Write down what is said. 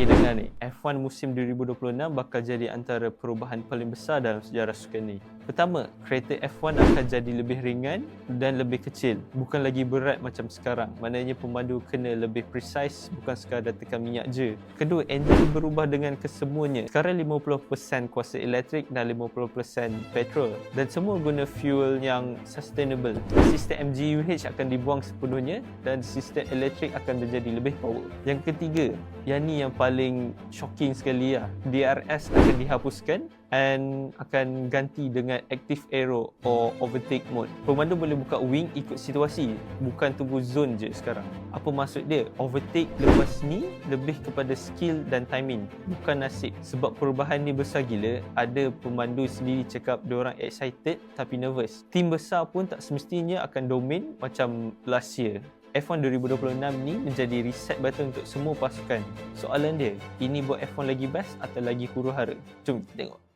Okay, dengar ni. F1 musim 2026 bakal jadi antara perubahan paling besar dalam sejarah sukan ni. Pertama, kereta F1 akan jadi lebih ringan dan lebih kecil. Bukan lagi berat macam sekarang. Maknanya pemandu kena lebih precise, bukan sekadar tekan minyak je. Kedua, enjin berubah dengan kesemuanya. Sekarang 50% kuasa elektrik dan 50% petrol. Dan semua guna fuel yang sustainable. Sistem MGUH akan dibuang sepenuhnya dan sistem elektrik akan menjadi lebih power. Yang ketiga, yang ni yang paling shocking sekali lah. DRS akan dihapuskan dan akan ganti dengan active aero or overtake mode. Pemandu boleh buka wing ikut situasi, bukan tunggu zone je sekarang. Apa maksud dia? Overtake lepas ni lebih kepada skill dan timing, bukan nasib. Sebab perubahan ni besar gila, ada pemandu sendiri cakap diorang excited tapi nervous. Tim besar pun tak semestinya akan domain macam last year. F1 2026 ni menjadi reset button untuk semua pasukan. Soalan dia, ini buat F1 lagi best atau lagi huru-hara? Jom kita tengok.